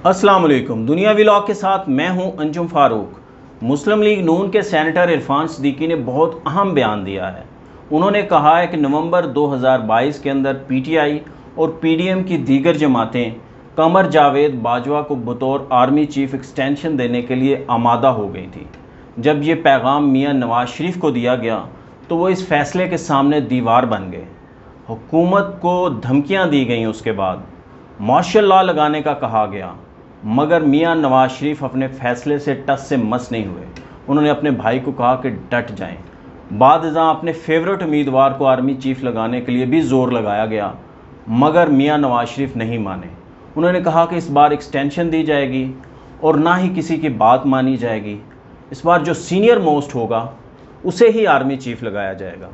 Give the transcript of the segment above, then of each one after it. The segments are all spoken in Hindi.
अस्सलाम वालेकुम। दुनिया व्लॉग के साथ मैं हूं अंजुम फ़ारूक। मुस्लिम लीग नून के सेनेटर इरफान सिद्दीकी ने बहुत अहम बयान दिया है। उन्होंने कहा है कि नवंबर 2022 के अंदर पीटीआई और पीडीएम की दीगर जमातें कमर जावेद बाजवा को बतौर आर्मी चीफ एक्सटेंशन देने के लिए आमादा हो गई थी। जब ये पैगाम मियां नवाज शरीफ को दिया गया तो वो इस फैसले के सामने दीवार बन गए। हुकूमत को धमकियां दी गई, उसके बाद मार्शल लॉ लगाने का कहा गया, मगर मियां नवाज शरीफ अपने फ़ैसले से टस से मस नहीं हुए। उन्होंने अपने भाई को कहा कि डट जाएं। बाद अपने फेवरेट उम्मीदवार को आर्मी चीफ लगाने के लिए भी ज़ोर लगाया गया, मगर मियां नवाज शरीफ नहीं माने। उन्होंने कहा कि इस बार एक्सटेंशन दी जाएगी और ना ही किसी की बात मानी जाएगी। इस बार जो सीनियर मोस्ट होगा उसे ही आर्मी चीफ लगाया जाएगा।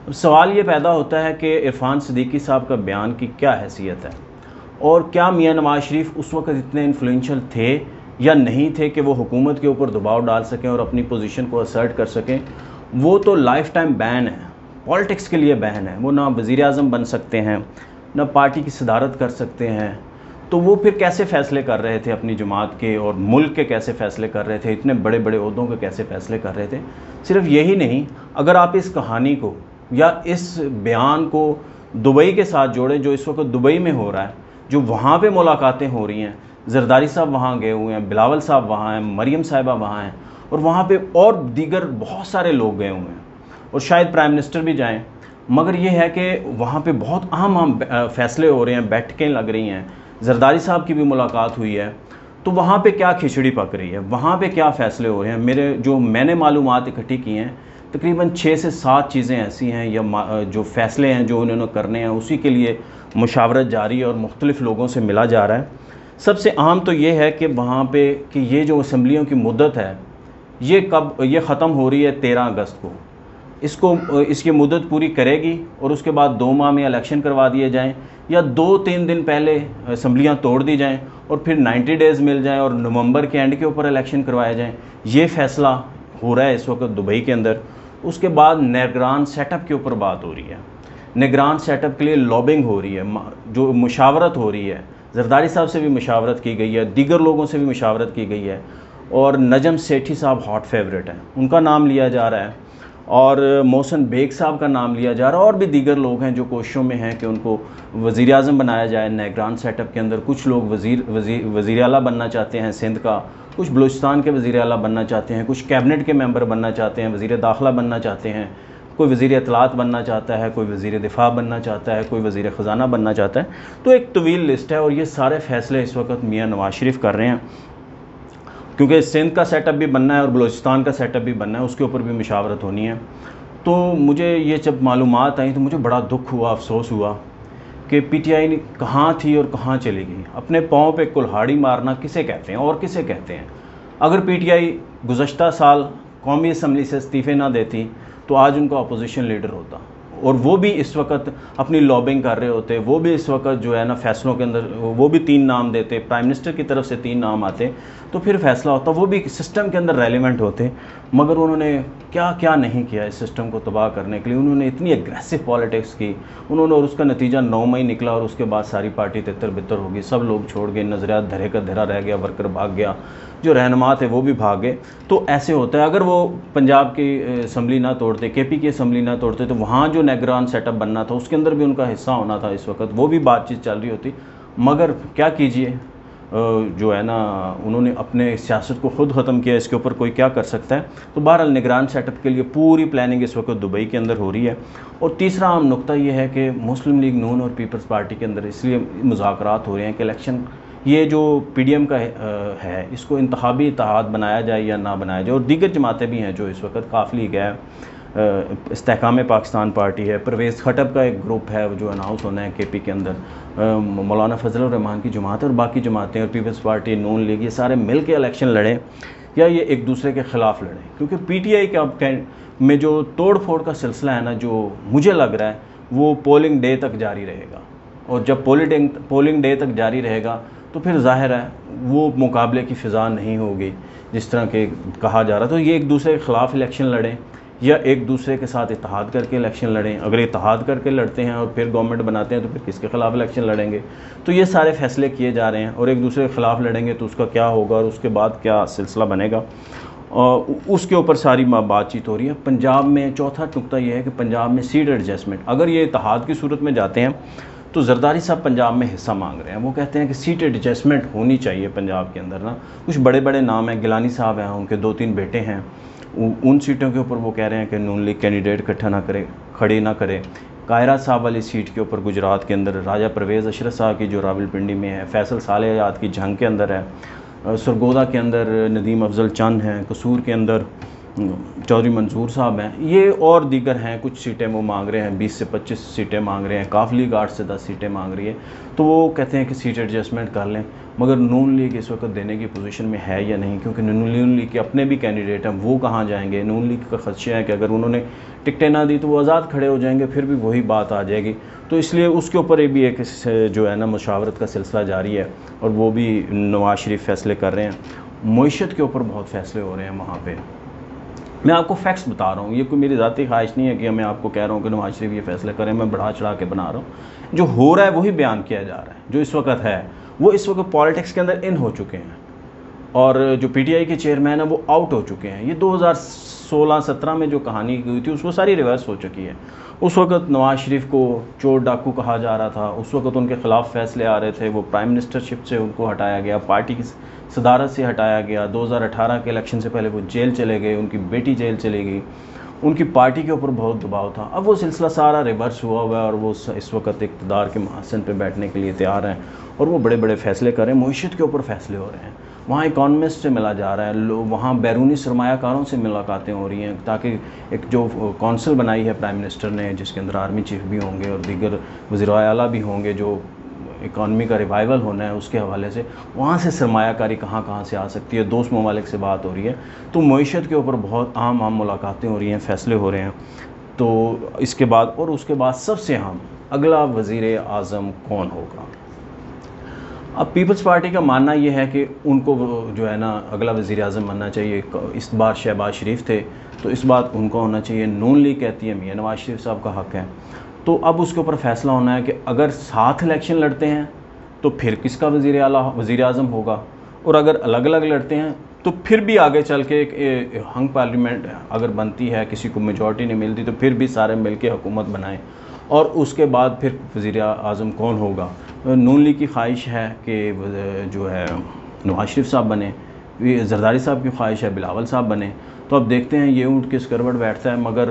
अब सवाल ये पैदा होता है कि इरफान सिद्दीकी साहब का बयान की क्या हैसियत है, और क्या मियां नवाज शरीफ उस वक्त इतने इन्फ्लुएंशियल थे या नहीं थे कि वो हुकूमत के ऊपर दबाव डाल सकें और अपनी पोजीशन को असर्ट कर सकें। वो तो लाइफ टाइम बैन है, पॉलिटिक्स के लिए बैन है। वो ना वज़ीर आज़म बन सकते हैं, ना पार्टी की सदारत कर सकते हैं। तो वो फिर कैसे फ़ैसले कर रहे थे अपनी जमात के, और मुल्क के कैसे फ़ैसले कर रहे थे, इतने बड़े बड़े ओहदों के कैसे फ़ैसले कर रहे थे। सिर्फ यही नहीं, अगर आप इस कहानी को या इस बयान को दुबई के साथ जोड़ें, जो इस वक्त दुबई में हो रहा है, जो वहाँ पे मुलाकातें हो रही हैं, जरदारी साहब वहाँ गए हुए हैं, बिलावल साहब वहाँ हैं, मरियम साहिबा वहाँ हैं, और वहाँ पे और दीगर बहुत सारे लोग गए हुए हैं, और शायद प्राइम मिनिस्टर भी जाएं। मगर ये है कि वहाँ पे बहुत अहम फैसले हो रहे हैं, बैठकें लग रही हैं, जरदारी साहब की भी मुलाकात हुई है। तो वहाँ पे क्या खिचड़ी पक रही है, वहाँ पे क्या फ़ैसले हो रहे हैं। मैंने मालूमात इकट्ठी की हैं, तकरीबन 6 से 7 चीज़ें ऐसी हैं या जो फ़ैसले हैं जो उन्होंने करने हैं, उसी के लिए मुशावरत जारी है और मुख्तलिफ़ लोगों से मिला जा रहा है। सबसे अहम तो ये है कि वहाँ पे कि ये जो असम्बलियों की मुद्दत है, ये ख़त्म हो रही है 13 अगस्त को। इसकी मुद्दत पूरी करेगी और उसके बाद 2 माह में इलेक्शन करवा दिए जाएँ, या 2-3 दिन पहले असम्बलियाँ तोड़ दी जाएँ और फिर 90 डेज़ मिल जाएँ और नवंबर के एंड के ऊपर इलेक्शन करवाए जाएँ। ये फ़ैसला हो रहा है इस वक्त दुबई के अंदर। उसके बाद निगरान सेटअप के ऊपर बात हो रही है। निगरान सेटअप के लिए लॉबिंग हो रही है, जो मुशावरत हो रही है। जरदारी साहब से भी मुशावरत की गई है, दीगर लोगों से भी मुशावरत की गई है, और नजम सेठी साहब हॉट फेवरेट हैं, उनका नाम लिया जा रहा है, और मोहसिन बेग साहब का नाम लिया जा रहा है, और भी दीगर लोग हैं जो कोशिशों में हैं कि उनको वज़ीर आज़म बनाया जाए निगरान सेटअप के अंदर। कुछ लोग वज़ीर आला बनना चाहते हैं सिंध का, कुछ बलूचिस्तान के वज़ीर आला बनना चाहते हैं, कुछ कैबिनेट के मेंबर बनना चाहते हैं, वज़ीर दाखिला बनना चाहते हैं, कोई वज़ीर इत्तलात बनना चाहता है, कोई वज़ीर दिफा बनना चाहता है, कोई वज़ीर ख़ज़ाना बनना चाहता है। तो एक तवील लिस्ट है, और ये सारे फ़ैसले इस वक्त मियां नवाज शरीफ कर रहे हैं, क्योंकि सिंध का सेटअप भी बनना है और बलूचिस्तान का सेटअप भी बनना है, उसके ऊपर भी मुशावरत होनी है। तो मुझे ये जब मालूमात आई तो मुझे बड़ा दुख हुआ, अफसोस हुआ कि पीटीआई कहाँ थी और कहाँ चली गई। अपने पाँव पे कुल्हाड़ी मारना किसे कहते हैं और किसे कहते हैं। अगर पीटीआई गुज़श्ता साल कौमी असम्बली से इस्तीफ़े ना देती तो आज उनका अपोजिशन लीडर होता, और वो भी इस वक्त अपनी लॉबिंग कर रहे होते। वो भी इस वक्त जो है ना फैसलों के अंदर वो भी 3 नाम देते, प्राइम मिनिस्टर की तरफ से 3 नाम आते, तो फिर फैसला होता, वो भी सिस्टम के अंदर रेलिवेंट होते। मगर उन्होंने क्या क्या नहीं किया इस सिस्टम को तबाह करने के लिए। उन्होंने इतनी एग्रेसिव पॉलिटिक्स की उन्होंने, और उसका नतीजा 9 मई निकला, और उसके बाद सारी पार्टी तितर बितर हो गई, सब लोग छोड़ गए, नज़रियात धरे का धरा रह गया, वर्कर भाग गया, जो रहनुमा थे वो भी भाग गए। तो ऐसे होता है। अगर वो पंजाब की असम्बली ना तोड़ते, केपी की असम्बली ना तोड़ते, तो वहाँ जो निगरान सेटअप बनना था उसके अंदर भी उनका हिस्सा होना था। इस वक्त वो भी बातचीत चल रही होती, मगर क्या कीजिए, जो है ना उन्होंने अपने सियासत को ख़ुद ख़त्म किया। इसके ऊपर कोई क्या कर सकता है। तो बहरहाल निगरान सेटअप के लिए पूरी प्लानिंग इस वक्त दुबई के अंदर हो रही है। और तीसरा अहम नुकता ये है कि मुस्लिम लीग नून और पीपल्स पार्टी के अंदर इसलिए मुज़ाकरात हो रहे हैं कि इलेक्शन, ये जो पीडीएम का है, इसको इंतखाबी इत्तेहाद बनाया जाए या ना बनाया जाए। और दीगर जमातें भी हैं जो इस वक्त काफ़ लीग है, इस्तेहकाम पाकिस्तान पार्टी है, परवेज़ खटब का एक ग्रुप है जो अनाउंस होना है केपी के अंदर, मौलाना फजल रहमान की जमात है, और बाकी जमातें और पीपल्स पार्टी, नून लीग, ये सारे मिल के इलेक्शन लड़ें या ये एक दूसरे के ख़िलाफ़ लड़ें। क्योंकि पीटीआई का में जो तोड़ फोड़ का सिलसिला है ना, जो मुझे लग रहा है वो पोलिंग डे तक जारी रहेगा, और जब पोलिंग डे तक जारी रहेगा तो फिर ज़ाहिर है वो मुकाबले की फ़िज़ा नहीं होगी जिस तरह के कहा जा रहा। तो ये एक दूसरे के ख़िलाफ़ इलेक्शन लड़ें या एक दूसरे के साथ इत्तेहाद करके इलेक्शन लड़ें। अगर इत्तेहाद करके लड़ते हैं और फिर गवर्नमेंट बनाते हैं तो फिर किसके ख़िलाफ़ इलेक्शन लड़ेंगे। तो ये सारे फैसले किए जा रहे हैं, और एक दूसरे के ख़िलाफ़ लड़ेंगे तो उसका क्या होगा और उसके बाद क्या सिलसिला बनेगा, उसके ऊपर सारी बातचीत हो रही है। पंजाब में चौथा नुकता ये है कि पंजाब में सीट एडजस्टमेंट, अगर ये इत्तेहाद की सूरत में जाते हैं तो जरदारी साहब पंजाब में हिस्सा मांग रहे हैं। वो कहते हैं कि सीट एडजस्टमेंट होनी चाहिए पंजाब के अंदर ना। कुछ बड़े बड़े नाम हैं, गिलानी साहब हैं, उनके 2-3 बेटे हैं, उन सीटों के ऊपर वो कह रहे हैं कि नून लीग कैंडिडेट इकट्ठा ना करे, खड़े ना करे। कायरा साहब वाली सीट के ऊपर गुजरात के अंदर राजा परवेज़ अशरफ साहब की जो रावलपिंडी में है, फैसल सालेहात की जंग के अंदर है, सरगोदा के अंदर नदीम अफजल चंद हैं, कसूर के अंदर चौधरी मंसूर साहब हैं, ये और दीगर हैं। कुछ सीटें वो मांग रहे हैं, 20 से 25 सीटें मांग रहे हैं, काफ़ी लीग 8 से 10 सीटें मांग रही है। तो वो कहते हैं कि सीट एडजस्टमेंट कर लें, मगर नून लीग इस वक्त देने की पोजीशन में है या नहीं, क्योंकि नून लीग के अपने भी कैंडिडेट हैं, वो कहाँ जाएंगे। नून लीग का खदशा है कि अगर उन्होंने टिकटें ना दी तो वो आज़ाद खड़े हो जाएंगे, फिर भी वही बात आ जाएगी। तो इसलिए उसके ऊपर भी एक जो है ना मुशावरत का सिलसिला जारी है, और वो भी नवाज शरीफ फैसले कर रहे हैं। मईशत के ऊपर बहुत फ़ैसले हो रहे हैं वहाँ पर। मैं आपको फैक्ट्स बता रहा हूँ, ये कोई मेरी ज़ाती ख्वाहिश नहीं है कि मैं आपको कह रहा हूँ कि नवाज शरीफ ये फैसले करें, मैं बढ़ा चढ़ा के बना रहा हूँ। जो हो रहा है वही बयान किया जा रहा है। जो इस वक्त है वो इस वक्त पॉलिटिक्स के अंदर इन हो चुके हैं, और जो पीटीआई के चेयरमैन है वो आउट हो चुके हैं। ये 2016-17 में जो कहानी हुई थी उसको सारी रिवर्स हो चुकी है। उस वक्त नवाज शरीफ को चोर डाकू कहा जा रहा था, उस वक्त उनके ख़िलाफ़ फैसले आ रहे थे, वो प्राइम मिनिस्टरशिप से उनको हटाया गया, पार्टी की सदारत से हटाया गया। 2018 के इलेक्शन से पहले वो जेल चले गए, उनकी बेटी जेल चली गई, उनकी पार्टी के ऊपर बहुत दबाव था। अब वो सिलसिला सारा रिवर्स हुआ है, और वो इस वक्त इक़्तिदार के महासन पे बैठने के लिए तैयार हैं, और वो बड़े बड़े फ़ैसले कर रहे हैं। मईशत के ऊपर फ़ैसले हो रहे हैं, वहाँ इकॉनमिस्ट से मिला जा रहा है, वहाँ बैरूनी सरमायाकारों से मुलाकातें हो रही हैं, ताकि एक जो कौंसिल बनाई है प्राइम मिनिस्टर ने, जिसके अंदर आर्मी चीफ भी होंगे और दीगर वज़ीर आला भी होंगे, जो इकॉनमी का रिवाइवल होना है उसके हवाले से, वहाँ से सरमायाकारी कहाँ से आ सकती है। दोस्त ममालिक से बात हो रही है, तो मईशत के ऊपर बहुत आम मुलाकातें हो रही हैं, फ़ैसले हो रहे हैं। तो इसके बाद और उसके बाद सबसे अहम, अगला वज़ीर आज़म कौन होगा। अब पीपल्स पार्टी का मानना ये है कि उनको जो है ना अगला वज़ीर आज़म बनना चाहिए। इस बार शहबाज शरीफ थे, तो इस बार उनको होना चाहिए। नून लीग कहती है मियां नवाज शरीफ साहब का हक़ है। तो अब उसके ऊपर फ़ैसला होना है कि अगर साथ इलेक्शन लड़ते हैं तो फिर किसका वज़ीर आज़म होगा, और अगर अलग अलग लड़ते हैं तो फिर भी आगे चल के एक हंग पार्लियामेंट अगर बनती है, किसी को मेजॉरिटी नहीं मिलती, तो फिर भी सारे मिल के हुकूमत बनाएँ, और उसके बाद फिर वज़ीर आज़म कौन होगा। नून लीग की ख्वाहिश है कि जो है नवाज शरीफ साहब बने, जरदारी साहब की ख्वाहिश है बिलावल साहब बने। तो अब देखते हैं ये ऊँट किस करवट बैठता है, मगर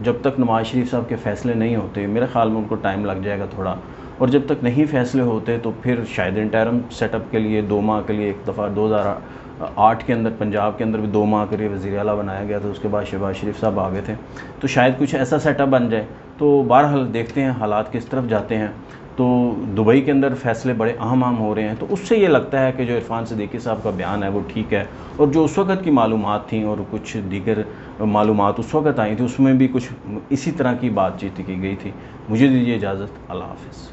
जब तक नवाज शरीफ साहब के फ़ैसले नहीं होते, मेरे ख़्याल में उनको टाइम लग जाएगा थोड़ा, और जब तक नहीं फ़ैसले होते तो फिर शायद इंटरम सेटअप के लिए 2 माह के लिए, एक दफ़ा 2008 के अंदर पंजाब के अंदर भी 2 माह के लिए वज़ीर आला बनाया गया था, उसके बाद शहबाज शरीफ साहब आ गए थे, तो शायद कुछ ऐसा सेटअप बन जाए। तो बहरहाल देखते हैं हालात किस तरफ जाते हैं। तो दुबई के अंदर फ़ैसले बड़े अहम हो रहे हैं, तो उससे ये लगता है कि जो इरफान सिद्दीकी साहब का बयान है वो ठीक है, और जो उस वक़्त की मालूमात थी और कुछ दीगर मालूमात उस वक़्त आई थी, उसमें भी कुछ इसी तरह की बातचीत की गई थी। मुझे दीजिए इजाज़त, अल्लाह हाफ़िज़।